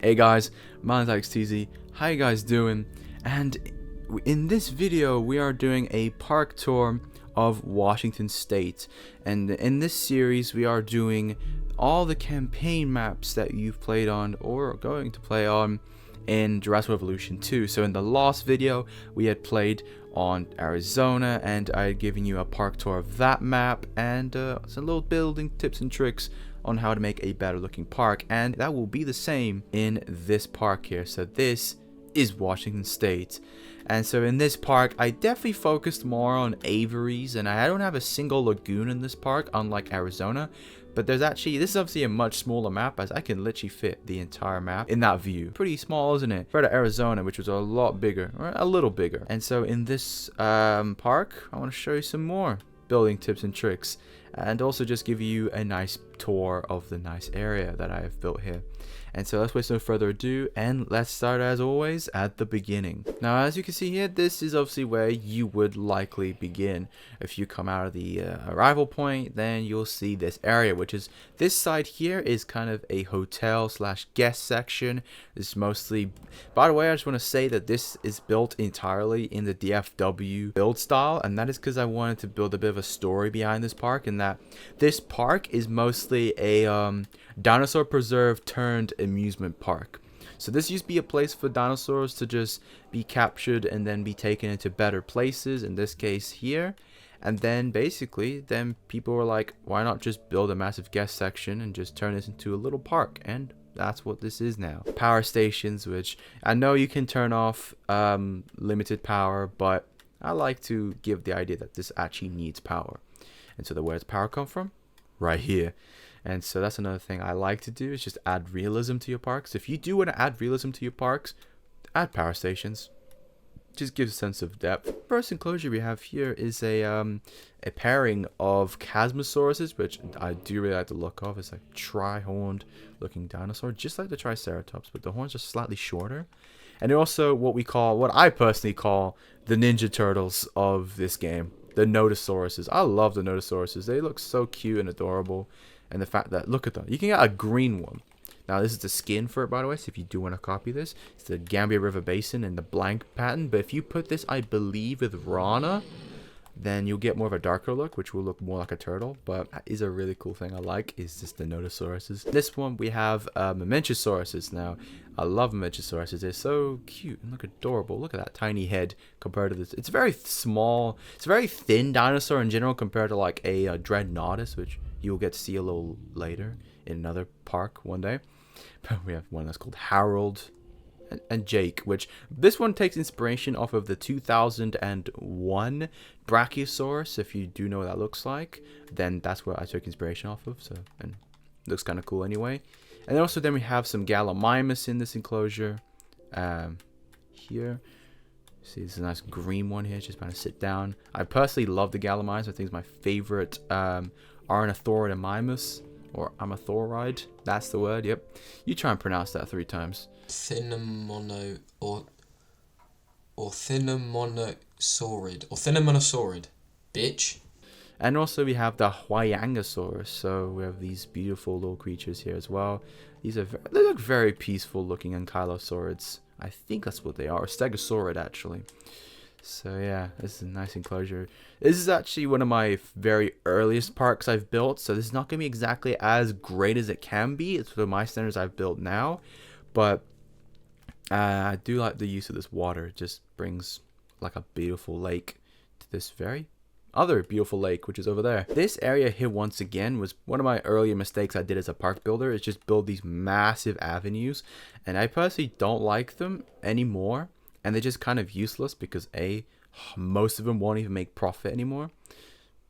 Hey guys, my name's XTZ. How you guys doing? And in this video we are doing a park tour of Washington State, and in this series we are doing all the campaign maps that you've played on or are going to play on in Jurassic Evolution 2. So in the last video we had played on Arizona and I had given you a park tour of that map and some little building tips and tricks on how to make a better looking park, and that will be the same in this park here. So this is Washington State, and so in this park I definitely focused more on aviaries, and I don't have a single lagoon in this park unlike Arizona, but there's actually, this is obviously a much smaller map as I can literally fit the entire map in that view. Pretty small, isn't it? Compared to Arizona, which was a lot bigger, or a little bigger. And so in this park I want to show you some more building tips and tricks, and also just give you a nice tour of the nice area that I have built here. And so let's waste no further ado, and let's start as always at the beginning. Now as you can see here, this is obviously where you would likely begin. If you come out of the arrival point, then you'll see this area, which is this side here is kind of a hotel slash guest section. It's mostly, by the way, I just want to say that this is built entirely in the DFW build style, and that is because I wanted to build a bit of a story behind this park, and that this park is mostly a dinosaur preserve turned amusement park. So this used to be a place for dinosaurs to just be captured and then be taken into better places, in this case here. And then basically then people were like, why not just build a massive guest section and just turn this into a little park? And that's what this is now. Power stations, which I know you can turn off limited power, but I like to give the idea that this actually needs power. And so where does power come from? Right here. And so that's another thing I like to do, is just add realism to your parks. If you do want to add realism to your parks, add power stations. Just gives a sense of depth. First enclosure we have here is a pairing of Chasmosauruses, which I do really like the look of. It's like tri-horned looking dinosaur, just like the Triceratops, but the horns are slightly shorter. And also what I personally call the Ninja Turtles of this game, the Notosauruses. I love the Notosauruses. They look so cute and adorable. And the fact that, look at them, you can get a green one. Now this is the skin for it, by the way, so if you do want to copy this, it's the Gambia River Basin and the blank pattern. But if you put this, I believe, with Rana, then you'll get more of a darker look, which will look more like a turtle. But that is a really cool thing I like, is just the Notosauruses. This one we have Mamenchosauruses. Now I love Mamenchosauruses. They're so cute and look adorable. Look at that tiny head compared to this. It's very small. It's a very thin dinosaur in general compared to like a Dreadnoughtus, which you'll get to see a little later in another park one day. But we have one that's called Harold and Jake, which this one takes inspiration off of the 2001 Brachiosaurus. If you do know what that looks like, then that's what I took inspiration off of. So, and it looks kind of cool anyway. And also then we have some Gallimimus in this enclosure. Here, see, this is a nice green one here. Just kind of sit down. I personally love the Gallimimus. I think it's my favorite Ornithorhynamimus, or Amathoride. That's the word. Yep. You try and pronounce that 3 times. Thinnomonosaurid or Thinnomonosaurid, bitch. And also we have the Huayangosaurus. So we have these beautiful little creatures here as well. These are they look very peaceful looking ankylosaurids. I think that's what they are. Or Stegosaurid actually. So yeah, this is a nice enclosure. This is actually one of my very earliest parks I've built, so this is not going to be exactly as great as it can be. It's for my standards I've built now, but I do like the use of this water. It just brings like a beautiful lake to this very other beautiful lake, which is over there. This area here, once again, was one of my earlier mistakes I did as a park builder, is just build these massive avenues, and I personally don't like them anymore. And they're just kind of useless because most of them won't even make profit anymore.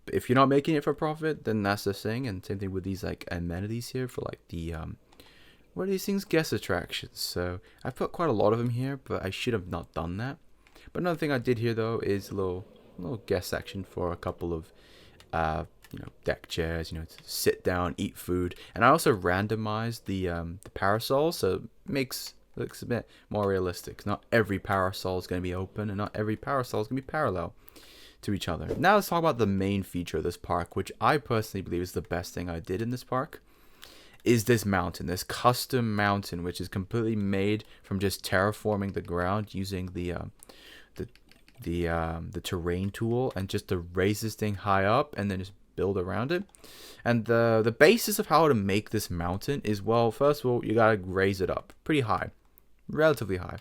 But if you're not making it for profit, then that's the thing. And same thing with these like amenities here for like the what are these things? Guest attractions. So I put quite a lot of them here, but I should have not done that. But another thing I did here though is a little guest section for a couple of deck chairs, to sit down, eat food. And I also randomized the parasols, so it looks a bit more realistic. Not every parasol is going to be open, and not every parasol is going to be parallel to each other. Now let's talk about the main feature of this park, which I personally believe is the best thing I did in this park. is this mountain, this custom mountain, which is completely made from just terraforming the ground using the terrain tool, and just to raise this thing high up and then just build around it. And the basis of how to make this mountain is, well, first of all, you gotta raise it up pretty high, relatively high.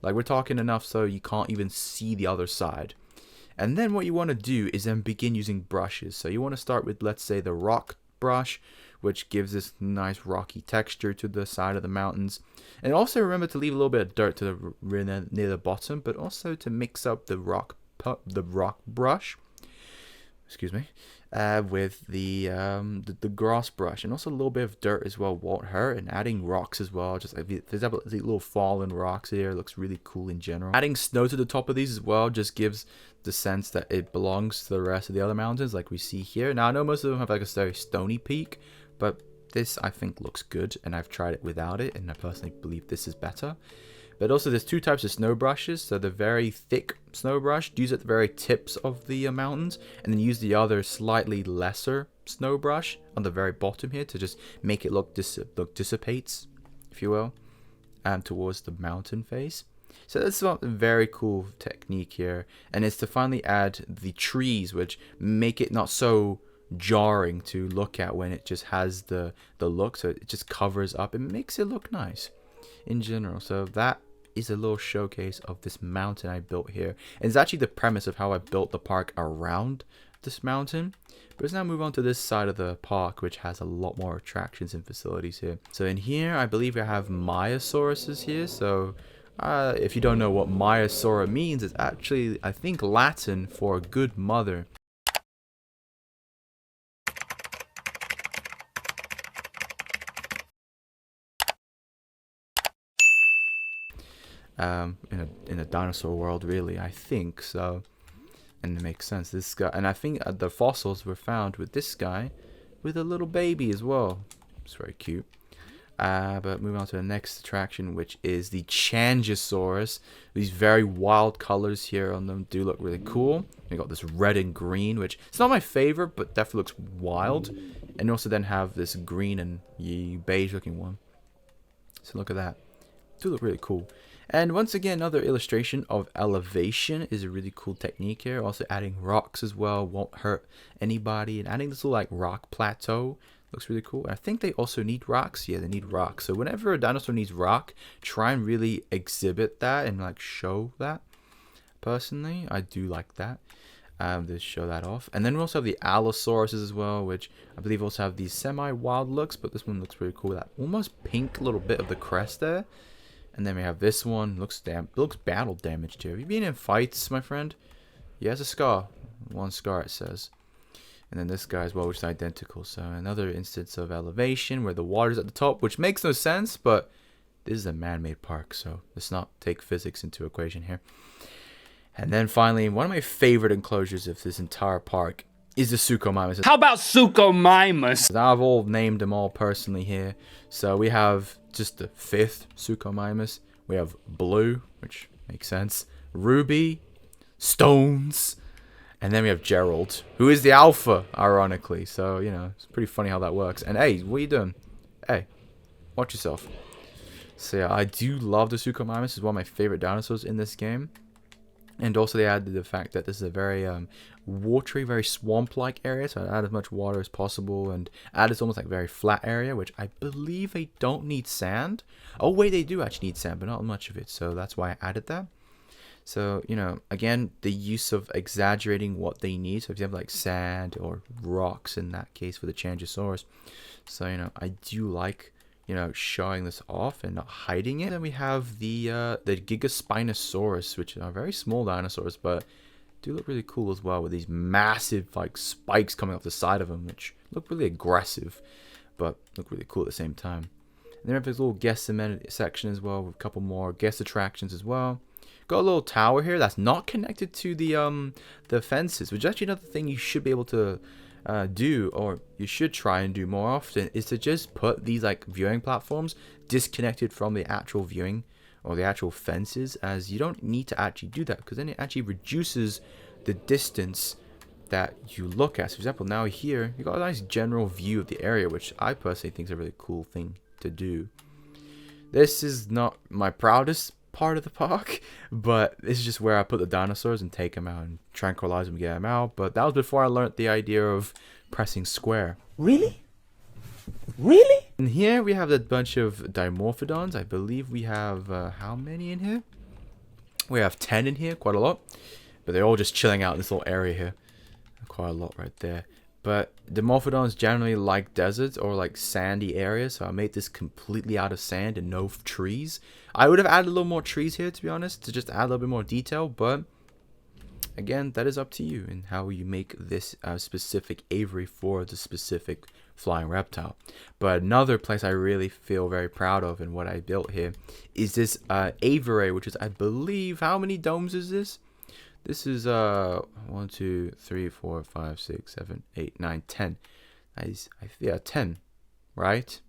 Like, we're talking enough so you can't even see the other side. And then what you want to do is then begin using brushes. So you want to start with, let's say, the rock brush, which gives this nice rocky texture to the side of the mountains. And also remember to leave a little bit of dirt to the near the bottom, but also to mix up the rock brush, excuse me, with the grass brush, and also a little bit of dirt as well won't hurt. And adding rocks as well, just like, for example, the little fallen rocks here, looks really cool in general. Adding snow to the top of these as well just gives the sense that it belongs to the rest of the other mountains, like we see here. Now I know most of them have like a very stony peak, but this I think looks good, and I've tried it without it, and I personally believe this is better. But also there's two types of snow brushes. So the very thick snow brush, use at the very tips of the mountains, and then use the other slightly lesser snow brush on the very bottom here to just make it look dissipates, if you will, towards the mountain face. So that's a very cool technique here, and it's to finally add the trees, which make it not so jarring to look at when it just has the look. So it just covers up, it makes it look nice in general. So that is a little showcase of this mountain I built here, and it's actually the premise of how I built the park around this mountain. But let's now move on to this side of the park, which has a lot more attractions and facilities here. So in here I believe we have Myosauruses here. So if you don't know what Myosaura means, it's actually, I think, Latin for good mother. In a dinosaur world, really, I think so. And it makes sense. This guy, and I think the fossils were found with this guy with a little baby as well. It's very cute. But moving on to the next attraction, which is the Changosaurus. These very wild colors here on them do look really cool. We got this red and green, which it's not my favorite, but definitely looks wild. And you also then have this green and beige looking one. So look at that. Do look really cool. And once again, another illustration of elevation is a really cool technique here. Also adding rocks as well won't hurt anybody, and adding this little like rock plateau looks really cool. And I think they also need rocks. Yeah, they need rocks. So whenever a dinosaur needs rock, try and really exhibit that and like show that. Personally, I do like that. To show that off. And then we also have the Allosauruses as well, which I believe also have these semi-wild looks, but this one looks pretty cool. That almost pink little bit of the crest there. And then we have this one. Looks battle damaged here. Have you been in fights, my friend? He has a scar. One scar, it says. And then this guy as well, which is identical. So another instance of elevation where the water's at the top, which makes no sense, but this is a man-made park, so let's not take physics into equation here. And then finally, one of my favorite enclosures of this entire park is the Suchomimus. How about Suchomimus? I've all named them all personally here. So we have just the 5th Suchomimus. We have Blue, which makes sense. Ruby, Stones, and then we have Gerald, who is the alpha, ironically. So, you know, it's pretty funny how that works. And hey, what are you doing? Hey, watch yourself. So yeah, I do love the Suchomimus. It's one of my favorite dinosaurs in this game. And also they added the fact that this is a very watery, very swamp-like area. So I add as much water as possible, and add this almost like very flat area, which I believe they don't need sand. Oh wait, they do actually need sand, but not much of it. So that's why I added that. So, you know, again, the use of exaggerating what they need. So if you have like sand or rocks in that case for the Changosaurus. So, you know, I do like, you know, showing this off and not hiding it. Then we have the Gigaspinosaurus, which are very small dinosaurs, but do look really cool as well, with these massive like spikes coming off the side of them, which look really aggressive, but look really cool at the same time. And then we have this little guest amenity section as well, with a couple more guest attractions as well. Got a little tower here that's not connected to the fences, which is actually another thing you should be able to do, or you should try and do more often, is to just put these like viewing platforms disconnected from the actual viewing or the actual fences, as you don't need to actually do that, because then it actually reduces the distance that you look at. So for example, now here you got a nice general view of the area, which I personally think is a really cool thing to do. This is not my proudest part of the park, but this is just where I put the dinosaurs and take them out and tranquilize them and get them out. But that was before I learned the idea of pressing square. Really? Really? And here we have a bunch of dimorphodons. I believe we have how many in here? We have 10 in here, quite a lot. But they're all just chilling out in this little area here. Quite a lot right there. But dimorphodons generally like deserts or like sandy areas, so I made this completely out of sand and no trees. I would have added a little more trees here, to be honest, to just add a little bit more detail, but again, that is up to you and how you make this specific aviary for the specific flying reptile. But another place I really feel very proud of and what I built here is this aviary, which is, I believe, how many domes is this? This is 1, 2, 3, 4, 5, 6, 7, 8, 9, 10. Nice. Yeah, 10, right?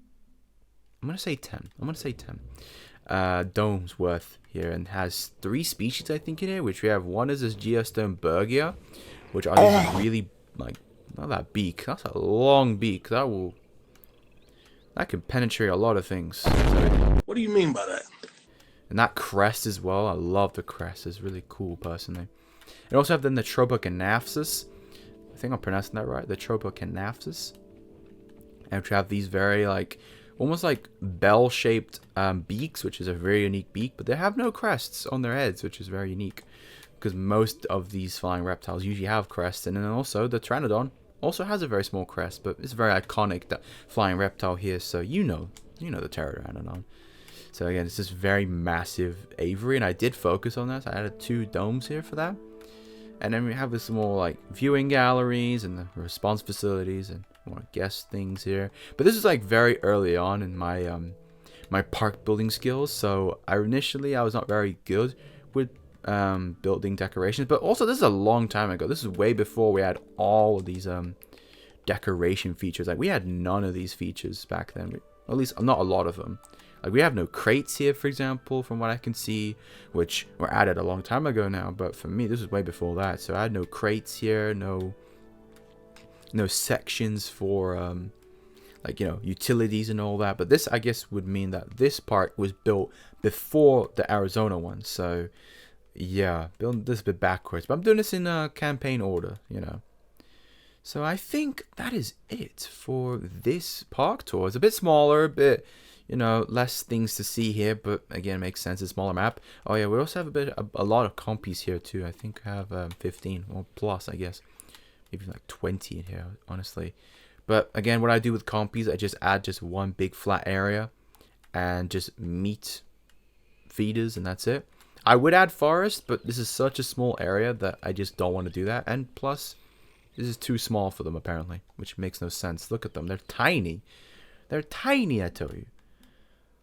I'm gonna say 10. I'm gonna say 10 domes worth here, and has 3 species I think in here. Which we have, one is this geostone bergia, which are these really like, not that beak. That's a long beak. That can penetrate a lot of things. What do you mean by that? And that crest as well. I love the crest. It's really cool personally. And also have then the Tropocanapsis. I think I'm pronouncing that right. The Tropocanapsis. And we have these very like, almost like bell-shaped beaks, which is a very unique beak. But they have no crests on their heads, which is very unique. Because most of these flying reptiles usually have crests. And then also the Pteranodon also has a very small crest. But it's very iconic, that flying reptile here. So you know the Pteranodon. So again, it's this very massive aviary, and I did focus on that. So I added 2 domes here for that. And then we have this more like viewing galleries and the response facilities and more guest things here. But this is like very early on in my my park building skills. So initially I was not very good with building decorations. But also this is a long time ago. This is way before we had all of these decoration features. Like we had none of these features back then. At least not a lot of them. Like we have no crates here, for example, from what I can see, which were added a long time ago now. But for me, this was way before that. So I had no crates here, no sections for like, you know, utilities and all that. But this, I guess, would mean that this park was built before the Arizona one. So yeah, building this a bit backwards. But I'm doing this in campaign order, you know. So I think that is it for this park tour. It's a bit smaller, a bit, you know, less things to see here, but again, it makes sense. It's a smaller map. Oh yeah, we also have a lot of compies here too. I think I have 15 or plus, I guess, maybe like 20 in here, honestly. But again, what I do with compies, I just add just one big flat area and just meat feeders, and that's it. I would add forest, but this is such a small area that I just don't want to do that. And plus, this is too small for them apparently, which makes no sense. Look at them, they're tiny. They're tiny, I tell you.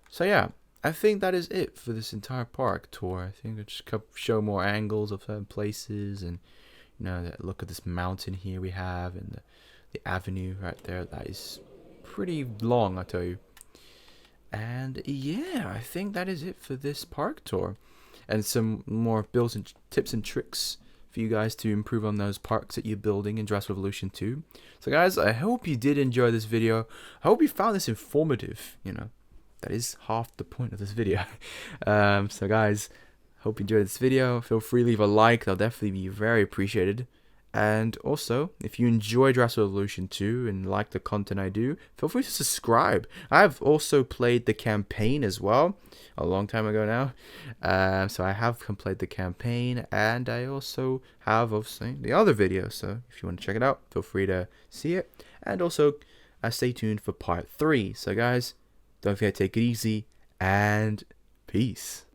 So yeah, I think that is it for this entire park tour. I think I'll just show more angles of certain places, and you know, look at this mountain here we have, and the avenue right there. That is pretty long, I tell you. And yeah, I think that is it for this park tour, and some more builds and tips and tricks for you guys to improve on those parks that you're building in Jurassic Revolution 2. So guys, I hope you did enjoy this video. I hope you found this informative, you know. That is half the point of this video. So guys, hope you enjoyed this video. Feel free to leave a like. That'll definitely be very appreciated. And also, if you enjoy Jurassic Revolution 2 and like the content I do, feel free to subscribe. I've also played the campaign as well, a long time ago now. So I have completed the campaign, and I also have, obviously, the other video. So if you want to check it out, feel free to see it. And also, stay tuned for part 3. So guys, don't forget to take it easy, and peace.